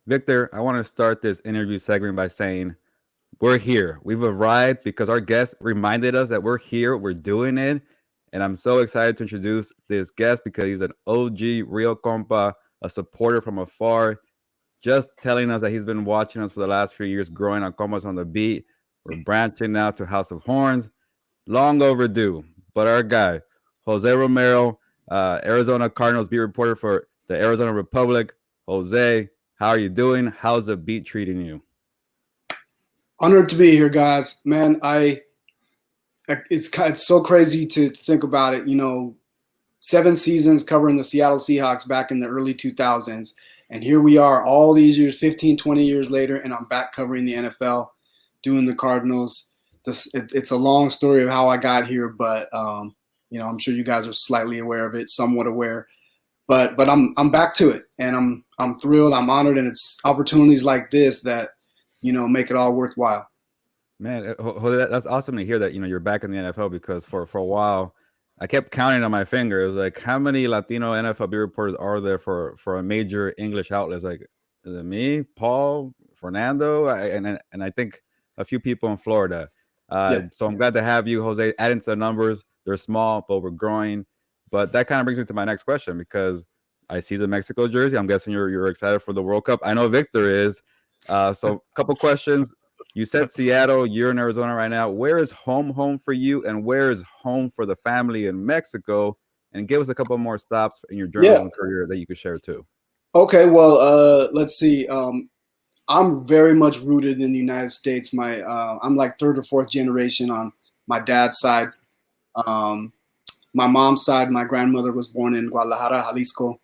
Victor, I want to start this interview segment by saying we're here. We've arrived because our guest reminded us that we're here, we're doing it. And I'm so excited to introduce this guest because he's an OG, real compa, a supporter from afar, just telling us that he's been watching us for the last few years, growing on Compas on the Beat. We're branching now to House of Horns. Long overdue. But our guy, Jose Romero, Arizona Cardinals beat reporter for the Arizona Republic. Jose, how are you doing? How's the beat treating you? Honored to be here, guys. Man, it's so crazy to think about it. 7 seasons covering the Seattle Seahawks back in the early 2000s, and here we are, all these years, 15, 20 years later, and I'm back covering the NFL, doing the Cardinals. It's a long story of how I got here, but I'm sure you guys are slightly aware of it, somewhat aware. But I'm back to it, and I'm thrilled, I'm honored, and it's opportunities like this that make it all worthwhile. Man, Jose, that's awesome to hear that you're back in the NFL because for a while I kept counting on my fingers like how many Latino NFL beat reporters are there for a major English outlet? It's like is it me, Paul, Fernando, and I think a few people in Florida. Yeah. So I'm glad to have you, Jose. Adding to the numbers, they're small, but we're growing. But that kind of brings me to my next question because I see the Mexico jersey. I'm guessing you're excited for the World Cup. I know Victor is. So a couple questions. You said Seattle. You're in Arizona right now. Where is home for you, and where is home for the family in Mexico? And give us a couple more stops in your Yeah. journalism career that you could share too. Okay. Well, let's see. I'm very much rooted in the United States. I'm like third or fourth generation on my dad's side. Um, my mom's side, my grandmother was born in Guadalajara, Jalisco.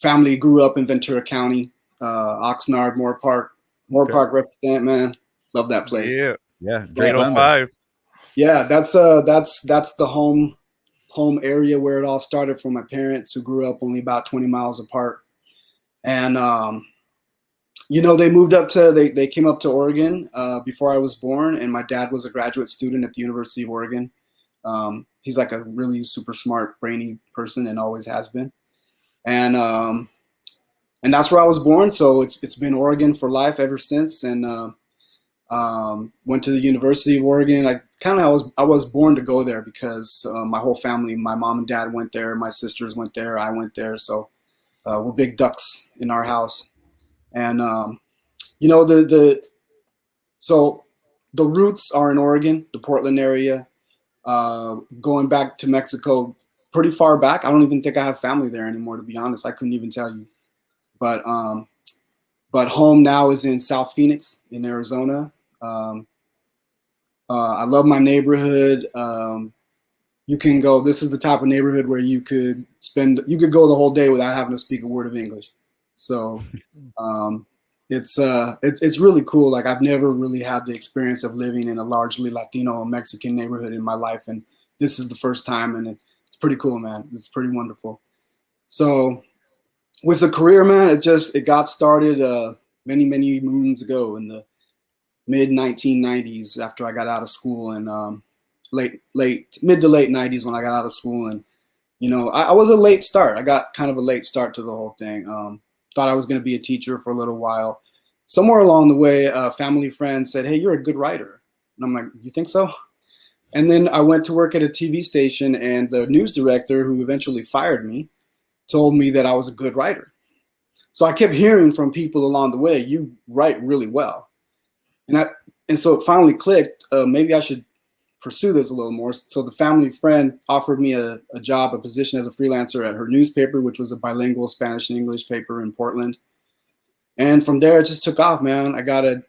Family grew up in Ventura County, Oxnard, Moore Okay. Park represent, man. Love that place. Yeah, Yeah, But Drake London. 805. yeah, that's the home area where it all started for my parents, who grew up only about 20 miles apart. And they moved they came up to Oregon before I was born, and my dad was a graduate student at the University of Oregon. He's like a really super smart, brainy person, and always has been. And that's where I was born. So it's been Oregon for life ever since. And went to the University of Oregon. I was born to go there because my whole family, my mom and dad went there, my sisters went there, I went there. So we're big ducks in our house. And the so the roots are in Oregon, the Portland area. Going back to Mexico, pretty far back. I don't even think I have family there anymore. To be honest, I couldn't even tell you. But home now is in South Phoenix in Arizona. Um, I love my neighborhood. You can go. This is the type of neighborhood where you could go the whole day without having to speak a word of English. So it's really cool. Like I've never really had the experience of living in a largely Latino or Mexican neighborhood in my life, and this is the first time, and it's pretty cool, man. It's pretty wonderful. So with the career, man, it got started many moons ago in the mid 1990s after I got out of school, and mid to late 90s when I got out of school. And I was a late start. I got kind of a late start to the whole thing. Thought I was going to be a teacher for a little while. Somewhere along the way, a family friend said, "Hey, you're a good writer," and I'm like, "You think so?" And then I went to work at a TV station, and the news director, who eventually fired me, told me that I was a good writer. So I kept hearing from people along the way, "You write really well." And so it finally clicked. Maybe I should pursue this a little more. So the family friend offered me a job, a position as a freelancer at her newspaper, which was a bilingual Spanish and English paper in Portland. And from there, it just took off, man. I got a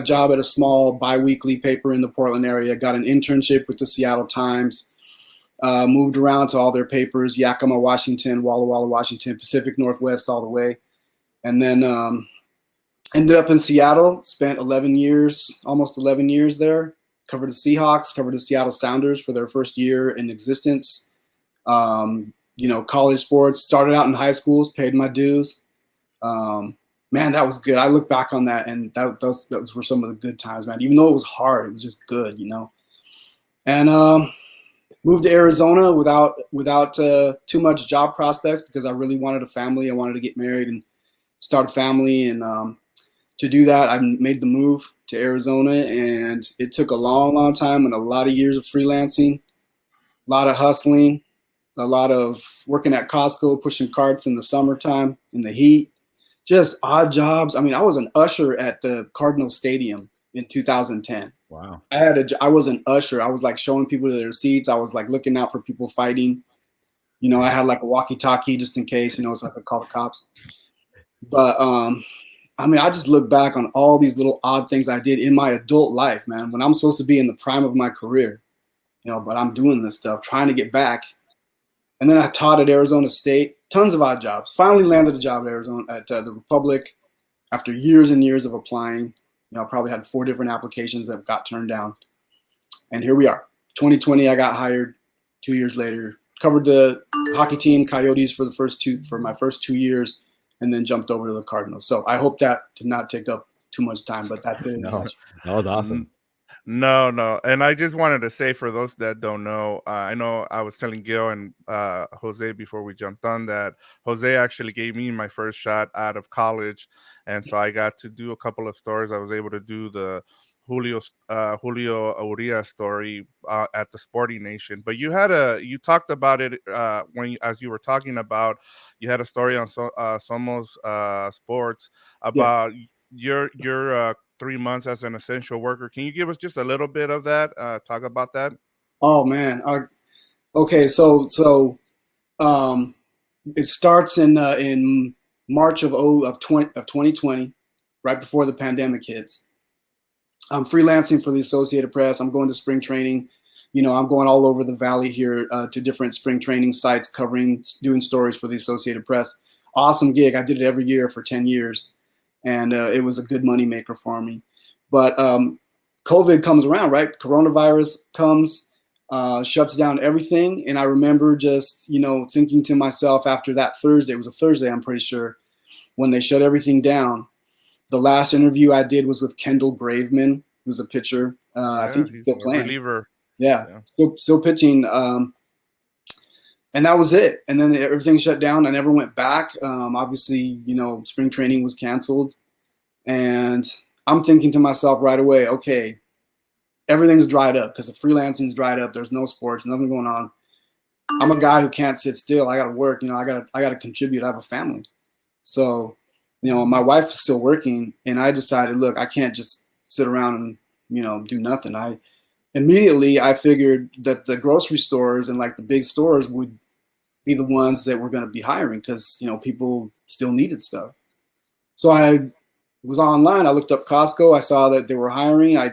job at a small biweekly paper in the Portland area. Got an internship with the Seattle Times. Moved around to all their papers: Yakima, Washington; Walla Walla, Washington; Pacific Northwest, all the way. And then ended up in Seattle. Spent 11 years, almost 11 years there. Covered the Seahawks, covered the Seattle Sounders for their first year in existence. College sports. Started out in high schools, paid my dues. Man, that was good. I look back on that, and those were some of the good times, man. Even though it was hard, it was just good, And moved to Arizona without too much job prospects because I really wanted a family. I wanted to get married and start a family. And to do that, I made the move to Arizona, and it took a long, long time and a lot of years of freelancing, a lot of hustling, a lot of working at Costco, pushing carts in the summertime in the heat, just odd jobs. I mean, I was an usher at the Cardinals Stadium in 2010. Wow. I was an usher. I was like showing people to their seats. I was like looking out for people fighting. You know, I had like a walkie-talkie just in case, you know, so I could call the cops. But I mean, I just look back on all these little odd things I did in my adult life, man, when I'm supposed to be in the prime of my career, you know, but I'm doing this stuff, trying to get back. And then I taught at Arizona State, tons of odd jobs. Finally landed a job at Arizona at the Republic after years and years of applying. You know, I probably had 4 different applications that got turned down. And here we are. 2020, I got hired. 2 years later, covered the hockey team Coyotes for my first 2 years, and then jumped over to the Cardinals. So I hope that did not take up too much time, but that's it. No, that was awesome. No. And I just wanted to say, for those that don't know, I know I was telling Gil and Jose before we jumped on that Jose actually gave me my first shot out of college. And so I got to do a couple of stories. I was able to do the Julio Urias story at the Sporting Nation. But you talked about it as you were talking about, you had a story on Somos Sports about your 3 months as an essential worker. Can you give us just a little bit of that? Talk about that. Oh man. Okay. So it starts in March of 2020, right before the pandemic hits. I'm freelancing for the Associated Press. I'm going to spring training. You know, I'm going all over the valley here to different spring training sites, doing stories for the Associated Press. Awesome gig. I did it every year for 10 years. And it was a good money maker for me. But COVID comes around, right? Coronavirus comes, shuts down everything. And I remember just, you know, thinking to myself after that Thursday, it was a Thursday, I'm pretty sure, when they shut everything down. The last interview I did was with Kendall Graveman, who's a pitcher. I think he's still playing. Reliever. Yeah. Still pitching. And that was it. And then everything shut down. I never went back. Obviously, you know, spring training was canceled. And I'm thinking to myself right away, okay, everything's dried up because the freelancing's dried up. There's no sports, nothing going on. I'm a guy who can't sit still. I got to work. You know, I got to contribute. I have a family. So, you know, my wife is still working. And I decided, look, I can't just sit around and, you know, do nothing. Immediately I figured that the grocery stores and like the big stores would be the ones that were going to be hiring because, you know, people still needed stuff. So I was online. I looked up Costco. I saw that they were hiring. I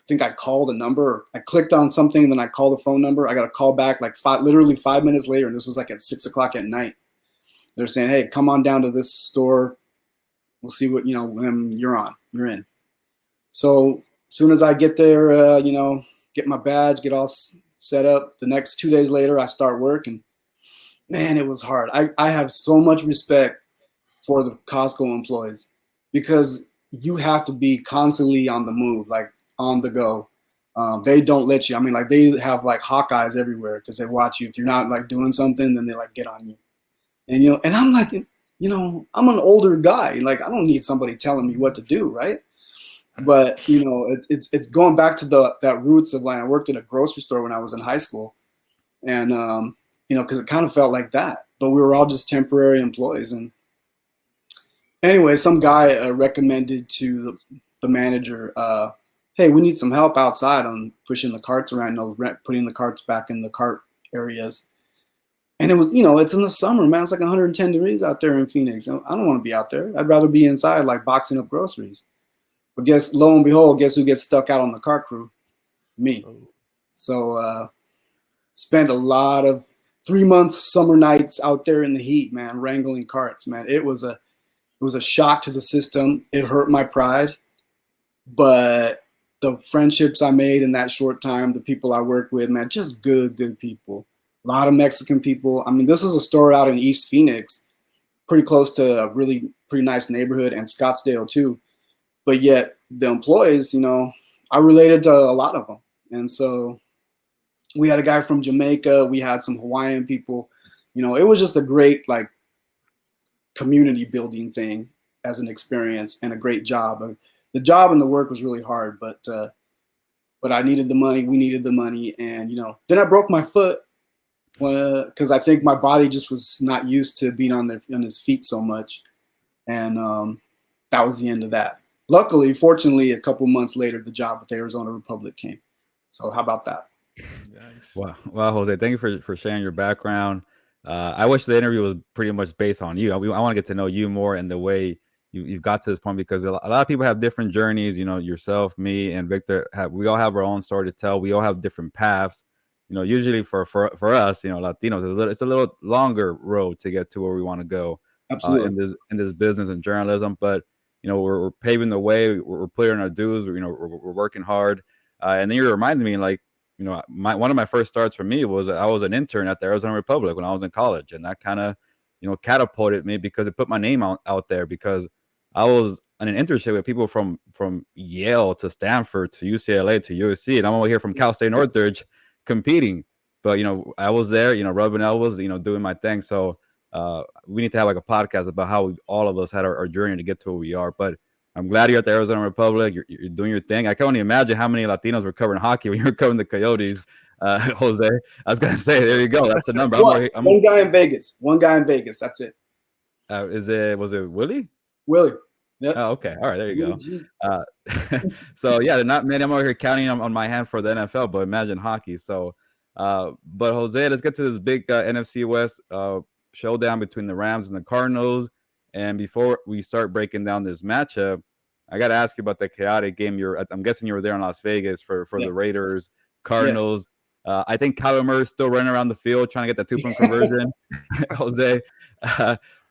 think I called a number. I clicked on something, and then I called the phone number. I got a call back like literally 5 minutes later, and this was like at 6 o'clock at night. They're saying, hey, come on down to this store. We'll see what, you know, when you're in. So as soon as I get there, you know, get my badge, get all set up, the next 2 days later, I start work. And man, it was hard. I have so much respect for the Costco employees because you have to be constantly on the move, like on the go. They don't let you. I mean, like they have like Hawkeyes everywhere because they watch you. If you're not like doing something, then they like get on you. And, you know, and I'm like, you know, I'm an older guy. Like I don't need somebody telling me what to do, right? But, you know, it's going back to that roots of when I worked in a grocery store when I was in high school. And, you know, because it kind of felt like that. But we were all just temporary employees. And anyway, some guy recommended to the manager, hey, we need some help outside on pushing the carts around, you know, putting the carts back in the cart areas. And it was, you know, it's in the summer, man. It's like 110 degrees out there in Phoenix. I don't want to be out there. I'd rather be inside, like boxing up groceries. But lo and behold, guess who gets stuck out on the cart crew? Me. So spent a lot of 3 months, summer nights out there in the heat, man, wrangling carts, man. It was a shock to the system. It hurt my pride. But the friendships I made in that short time, the people I worked with, man, just good people. A lot of Mexican people. I mean, this was a store out in East Phoenix, pretty close to a really pretty nice neighborhood, and Scottsdale too. But yet the employees, you know, I related to a lot of them. And so we had a guy from Jamaica. We had some Hawaiian people. You know, it was just a great, like, community building thing as an experience and a great job. The job and the work was really hard, but I needed the money. We needed the money, and then I broke my foot because I think my body just was not used to being on his feet so much, and that was the end of that. Luckily, fortunately, a couple months later, the job with the Arizona Republic came. So how about that? Nice. Well, Jose, thank you for sharing your background. I wish the interview was pretty much based on you. I want to get to know you more and the way you've got to this point, because a lot of people have different journeys. Yourself, me, and Victor we all have our own story to tell. We all have different paths. Usually for us, Latinos, it's a little longer road to get to where we want to go. Absolutely. In this business and journalism, but we're paving the way. We're putting our dues. We're working hard. And then you reminded me, like, one of my first starts for me was I was an intern at the Arizona Republic when I was in college, and that kind of catapulted me because it put my name out there, because I was in an internship with people from Yale to Stanford to UCLA to USC, and I'm over here from Cal State Northridge competing. But I was there, rubbing elbows, doing my thing. So we need to have like a podcast about how all of us had our journey to get to where we are. But I'm glad you're at the Arizona Republic. You're doing your thing. I can only imagine how many Latinos were covering hockey when you were covering the Coyotes, Jose. I was gonna say, there you go. That's the number. One guy in Vegas. One guy in Vegas. That's it. Was it Willie? Willie. Yep. Oh, okay. All right. There you go. So yeah, not many. I'm over here counting on my hand for the NFL, but imagine hockey. So, but Jose, let's get to this big NFC West showdown between the Rams and the Cardinals. And before we start breaking down this matchup, I got to ask you about the chaotic game. I'm guessing you were there in Las Vegas for the Raiders Cardinals. Yes. I think kylermurray is still running around the field trying to get that 2-point conversion. Jose,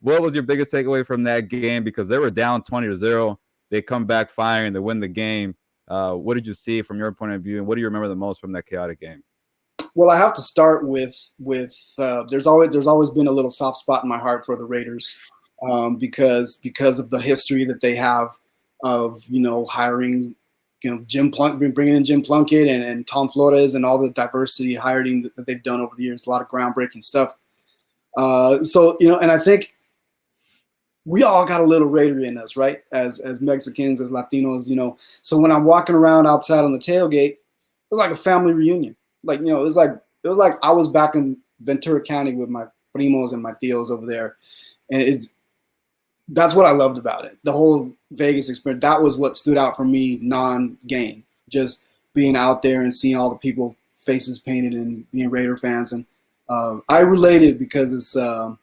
what was your biggest takeaway from that game? Because they were down 20-0. They come back firing. They win the game. What did you see from your point of view, and what do you remember the most from that chaotic game? Well, I have to start with there's always been a little soft spot in my heart for the Raiders. Because of the history that they have of hiring, bringing in Jim Plunkett and Tom Flores and all the diversity hiring that they've done over the years, a lot of groundbreaking stuff. So and I think we all got a little Raider in us, right? As Mexicans, as Latinos, So when I'm walking around outside on the tailgate, it was like a family reunion. Like it was like I was back in Ventura County with my primos and my tios over there, and that's what I loved about it. The whole Vegas experience, that was what stood out for me non-game. Just being out there and seeing all the people, faces painted, and being Raider fans. And I related because it's, the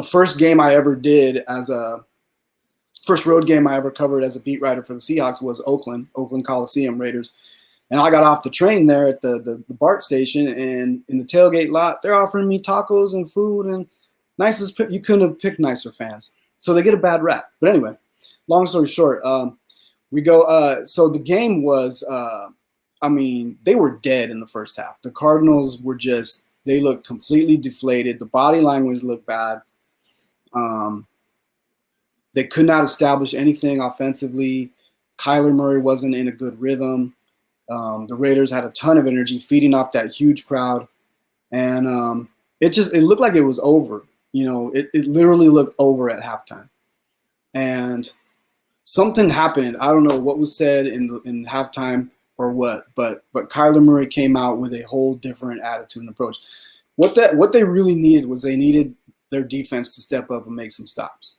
first game I ever did first road game I ever covered as a beat writer for the Seahawks was Oakland Coliseum Raiders. And I got off the train there at the BART station, and in the tailgate lot, they're offering me tacos and food, and you couldn't have picked nicer fans. So they get a bad rap. But anyway, long story short, we go. So the game was, they were dead in the first half. The Cardinals were they looked completely deflated. The body language looked bad. They could not establish anything offensively. kylermurray wasn't in a good rhythm. The Raiders had a ton of energy feeding off that huge crowd. And it looked like it was over. It literally looked over at halftime. And something happened. I don't know what was said in halftime or what, but kylermurray came out with a whole different attitude and approach. What they really needed was they needed their defense to step up and make some stops.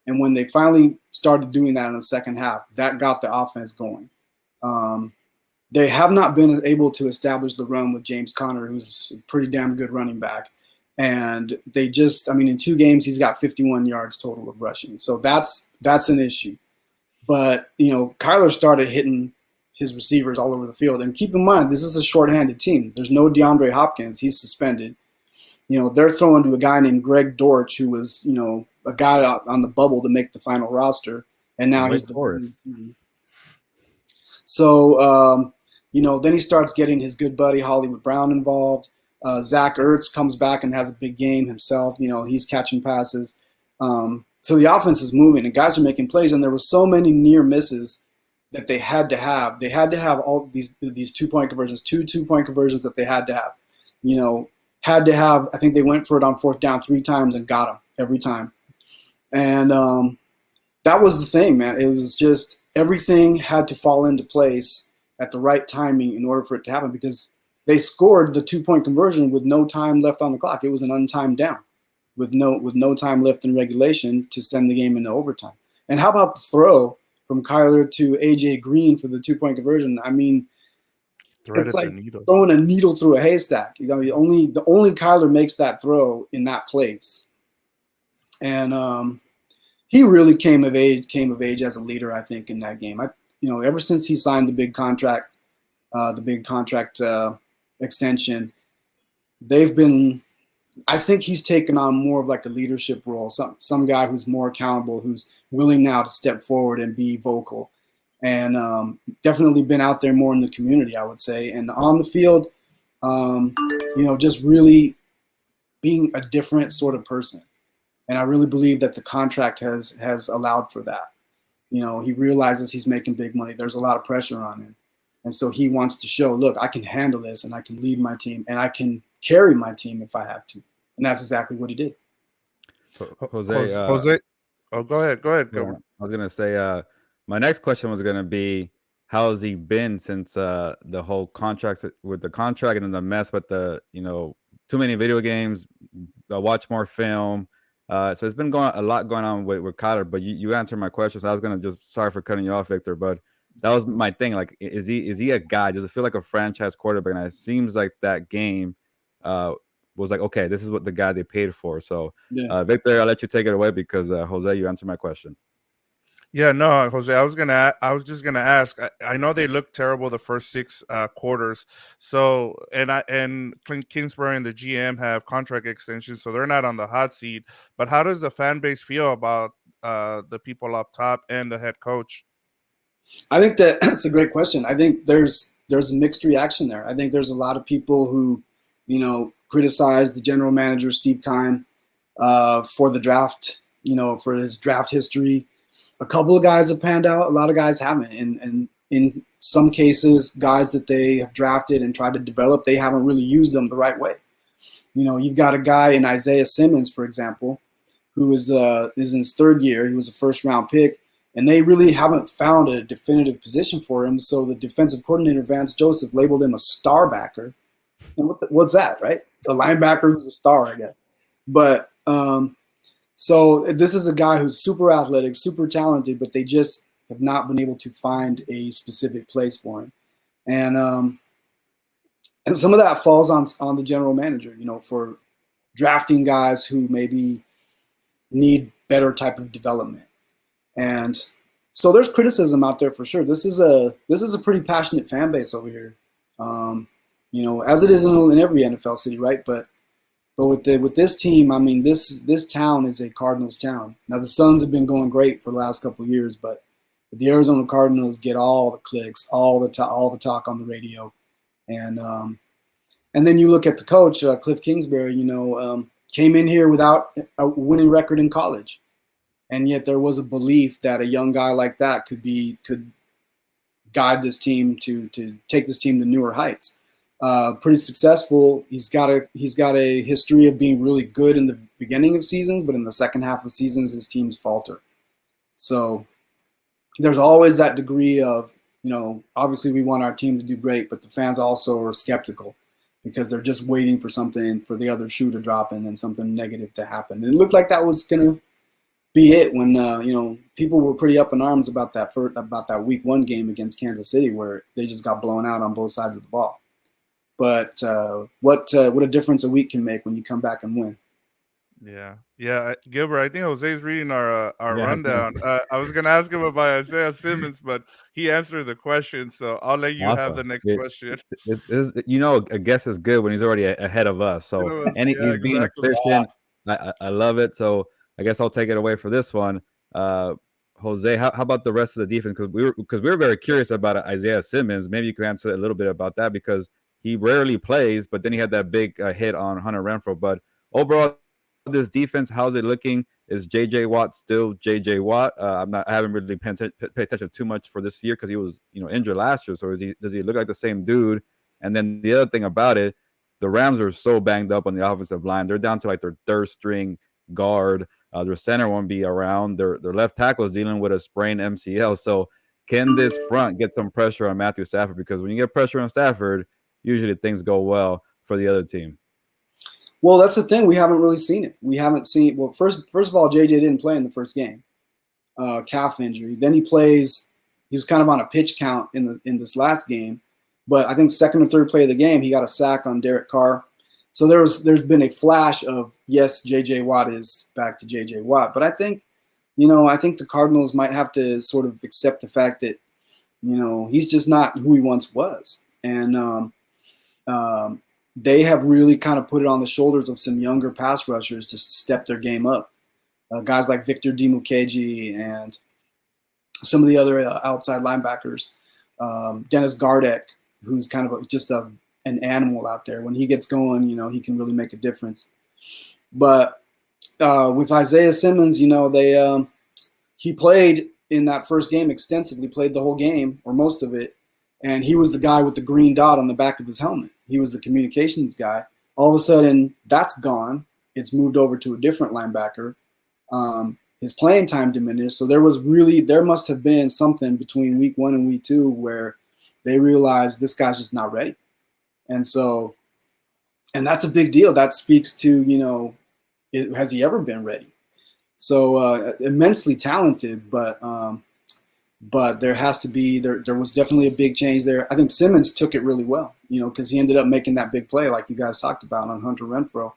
And when they finally started doing that in the second half, that got the offense going. They have not been able to establish the run with James Conner, who's a pretty damn good running back. And they in 2 games, he's got 51 yards total of rushing. So that's an issue. But, Kyler started hitting his receivers all over the field. And keep in mind, this is a shorthanded team. There's no DeAndre Hopkins. He's suspended. They're throwing to a guy named Greg Dortch, who was, a guy on the bubble to make the final roster. And now he's the Forest. So, then he starts getting his good buddy Hollywood Brown involved. Zach Ertz comes back and has a big game himself. He's catching passes. So the offense is moving and guys are making plays. And there were so many near misses that they had to have. They had to have all these 2-point conversions, 2-point conversions that they had to have. Had to have. I think they went for it on 4th down 3 times and got them. every time. And that was the thing, man. It was just everything had to fall into place at the right timing in order for it to happen, because they scored the 2-point conversion with no time left on the clock. It was an untimed down with no time left in regulation to send the game into overtime. And how about the throw from Kyler to AJ Green for the 2-point conversion? I mean, it's like throwing a needle through a haystack. You know, the only Kyler makes that throw in that place. And he really came of age as a leader, I think, in that game. Ever since he signed the big contract extension, they've been. I think he's taken on more of like a leadership role. Some guy who's more accountable, who's willing now to step forward and be vocal, and definitely been out there more in the community, I would say, and on the field, just really being a different sort of person. And I really believe that the contract has allowed for that. He realizes he's making big money. There's a lot of pressure on him. And so he wants to show, look, I can handle this, and I can lead my team, and I can carry my team if I have to. And that's exactly what he did. Jose. Oh, go ahead. Yeah, I was going to say, my next question was going to be, how has he been since the whole contract with the contract and then the mess with the, too many video games, watch more film. So it's been a lot going on with Kyler, but you answered my question. So I was going to sorry for cutting you off, Victor, but that was my thing. Like, is he a guy? Does it feel like a franchise quarterback? And it seems like that game was like, okay, this is what the guy they paid for. So yeah. Victor, I'll let you take it away because Jose, you answered my question. Yeah, no, Jose, I was just gonna ask. I know they looked terrible the first 6 quarters. So and Clint Kingsbury and the GM have contract extensions, so they're not on the hot seat. But how does the fan base feel about the people up top and the head coach? I think that's a great question. I think there's a mixed reaction there. I think there's a lot of people who, criticize the general manager Steve Keim for the draft, for his draft history. A couple of guys have panned out. A lot of guys haven't. And in some cases, guys that they have drafted and tried to develop, they haven't really used them the right way. You've got a guy in Isaiah Simmons, for example, who is in his 3rd year. He was a first-round pick, and they really haven't found a definitive position for him. So the defensive coordinator, Vance Joseph, labeled him a star backer. And what's that, right? A linebacker who's a star, I guess. But so this is a guy who's super athletic, super talented, but they just have not been able to find a specific place for him. And some of that falls on the general manager, for drafting guys who maybe need better type of development. And so there's criticism out there for sure. This is a pretty passionate fan base over here, as it is in every NFL city, right? But with this team, I mean, this town is a Cardinals town. Now the Suns have been going great for the last couple of years, but the Arizona Cardinals get all the clicks, all the talk on the radio, and then you look at the coach, Cliff Kingsbury. Came in here without a winning record in college, and yet there was a belief that a young guy like that could guide this team to take this team to newer heights. Pretty successful. He's got a history of being really good in the beginning of seasons, but in the second half of seasons, his teams falter. So there's always that degree of, obviously we want our team to do great, but the fans also are skeptical because they're just waiting for something, for the other shoe to drop and then something negative to happen. And it looked like that was going to be it when, people were pretty up in arms about that week 1 game against Kansas City where they just got blown out on both sides of the ball. But what a difference a week can make when you come back and win. Yeah, Gilbert, I think Jose's reading our rundown. I was going to ask him about Isaiah Simmons, but he answered the question, so I'll let you have the next question. A guess is good when he's already ahead of us. So he's being efficient. I love it. So I guess I'll take it away for this one. Jose, how about the rest of the defense? Because we were very curious about Isaiah Simmons. Maybe you could answer a little bit about that because he rarely plays, but then he had that big hit on Hunter Renfrow. But overall, this defense, how's it looking? Is jjwatt still jjwatt? I haven't really paid attention too much for this year because he was injured last year. So does he look like the same dude? And then the other thing about it, the Rams are so banged up on the offensive line. They're down to like their 3rd string guard. Their center won't be around. Their left tackle is dealing with a sprained MCL. So can this front get some pressure on Matthew Stafford? Because when you get pressure on Stafford, usually things go well for the other team. Well, that's the thing. We haven't really seen it. We haven't seen. Well, first of all, JJ didn't play in the first game, calf injury. Then he plays. He was kind of on a pitch count in this last game, but I think second or third play of the game, he got a sack on Derek Carr. So there's been a flash of, yes, jjwatt is back to jjwatt, but I think the Cardinals might have to sort of accept the fact that he's just not who he once was, and they have really kind of put it on the shoulders of some younger pass rushers to step their game up. Guys like Victor Dimukeji and some of the other outside linebackers. Dennis Gardeck, who's kind of just an animal out there. When he gets going, he can really make a difference. But with Isaiah Simmons, he played in that first game extensively, played the whole game or most of it, and he was the guy with the green dot on the back of his helmet. He was the communications guy. All of a sudden, that's gone. It's moved over to a different linebacker. His playing time diminished. So there must have been something between week 1 and week 2 where they realized this guy's just not ready. And that's a big deal. That speaks to, has he ever been ready? So immensely talented, but there has to be, there was definitely a big change there. I think Simmons took it really well, because he ended up making that big play like you guys talked about on Hunter Renfrow.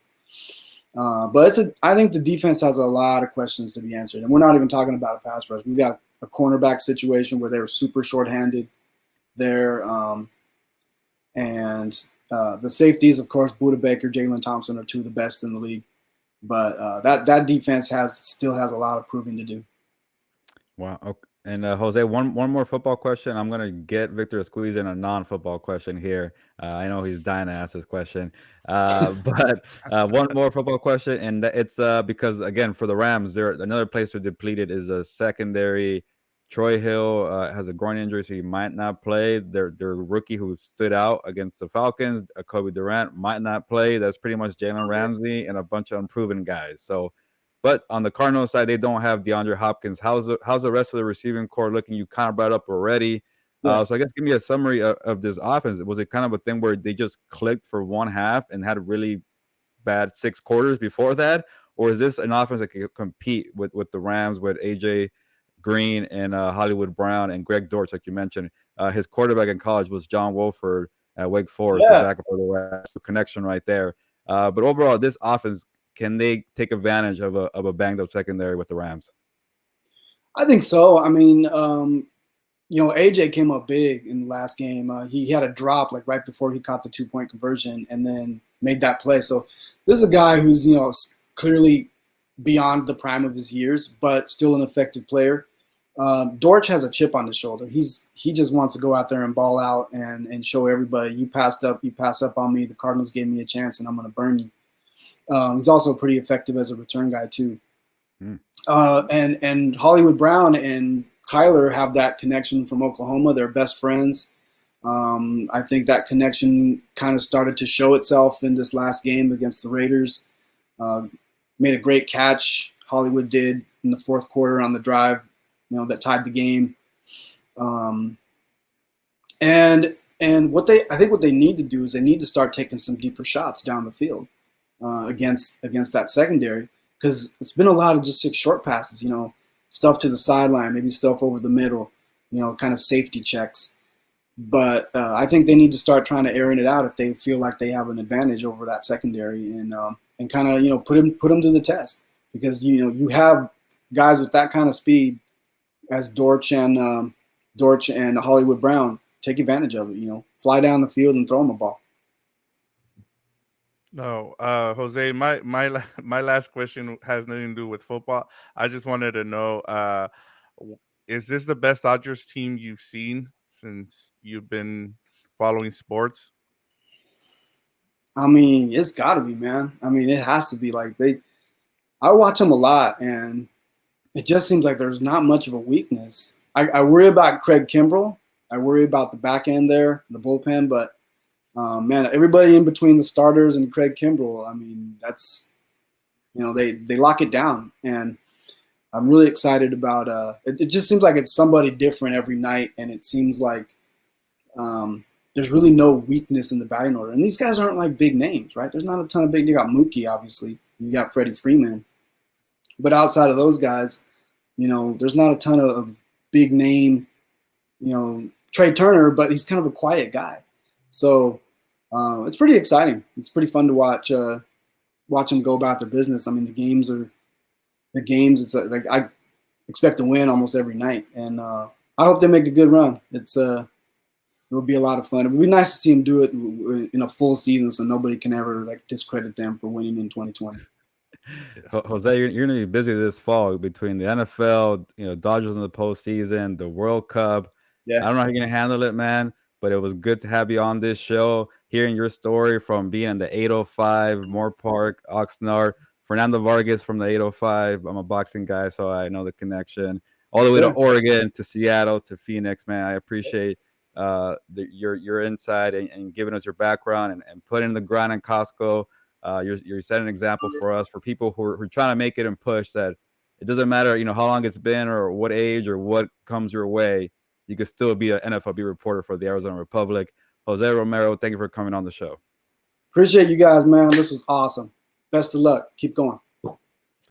But I think the defense has a lot of questions to be answered. And we're not even talking about a pass rush. We've got a cornerback situation where they were super shorthanded there. And the safeties, of course, Budda Baker, Jalen Thompson are two of the best in the league. But that defense still has a lot of proving to do. Wow. Okay. And Jose, one more football question. I'm gonna get Victor to squeeze in a non-football question here. I know he's dying to ask this question, but one more football question, and it's because again for the Rams, another place they're depleted is a secondary. Troy Hill has a groin injury, so he might not play. Their rookie who stood out against the Falcons, Kobe Durant, might not play. That's pretty much Jalen Ramsey and a bunch of unproven guys. So. But on the Cardinals side, they don't have DeAndre Hopkins. How's the rest of the receiving core looking? You kind of brought up already. Yeah. So I guess give me a summary of this offense. Was it kind of a thing where they just clicked for one half and had a really bad 6 quarters before that? Or is this an offense that can compete with the Rams, with A.J. Green and Hollywood Brown and Greg Dortch, like you mentioned? His quarterback in college was John Wolford at Wake Forest. Yeah. So back for the Rams, the connection right there. But overall, this offense, can they take advantage of a banged up secondary with the Rams? I think so. I mean, AJ came up big in the last game. He had a drop like right before he caught the 2-point conversion and then made that play. So this is a guy who's, clearly beyond the prime of his years, but still an effective player. Dortch has a chip on his shoulder. He just wants to go out there and ball out and show everybody, you pass up on me. The Cardinals gave me a chance and I'm going to burn you. He's also pretty effective as a return guy too. And Hollywood Brown and Kyler have that connection from Oklahoma. They're best friends. I think that connection kind of started to show itself in this last game against the Raiders. Made a great catch, Hollywood did, in the fourth quarter on the drive, that tied the game. And what they need to do is they need to start taking some deeper shots down the field. Against that secondary, because it's been a lot of just 6 short passes, stuff to the sideline, maybe stuff over the middle, kind of safety checks. But I think they need to start trying to airing it out if they feel like they have an advantage over that secondary and kind of put them to the test, because you have guys with that kind of speed as Dortch and Hollywood Brown. Take advantage of it, fly down the field and throw them a ball. No, Jose, my last question has nothing to do with football. I just wanted to know, is this the best Dodgers team you've seen since you've been following sports? I mean, it's got to be, man. I mean, it has to be. I watch them a lot, and it just seems like there's not much of a weakness. I worry about Craig Kimbrell. I worry about the back end there, the bullpen, but man, everybody in between the starters and Craig Kimbrell, I mean, that's they lock it down, and I'm really excited about it just seems like it's somebody different every night, and it seems like there's really no weakness in the batting order. And these guys aren't like big names, right? There's not a ton of big. You got Mookie, obviously. You got Freddie Freeman. But outside of those guys, there's not a ton of big name, Trey Turner, but he's kind of a quiet guy. So it's pretty exciting. It's pretty fun to watch them go about their business. I mean, the games, it's like I expect to win almost every night. And I hope they make a good run. It'll be a lot of fun. It would be nice to see them do it in a full season, so nobody can ever discredit them for winning in 2020. Jose, you're going to be busy this fall between the NFL, Dodgers in the postseason, the World Cup. Yeah. I don't know how you're going to handle it, man, but it was good to have you on this show, hearing your story from being in the 805, Moore Park, Oxnard, Fernando Vargas from the 805. I'm a boxing guy, so I know the connection. All the way to Oregon, to Seattle, to Phoenix, man. I appreciate your insight and giving us your background and putting the grind in Costco. You're setting an example for us, for people who are trying to make it and push, that it doesn't matter, how long it's been or what age or what comes your way. You could still be an NFLB reporter for the Arizona Republic. Jose Romero, thank you for coming on the show. Appreciate you guys, man. This was awesome. Best of luck. Keep going.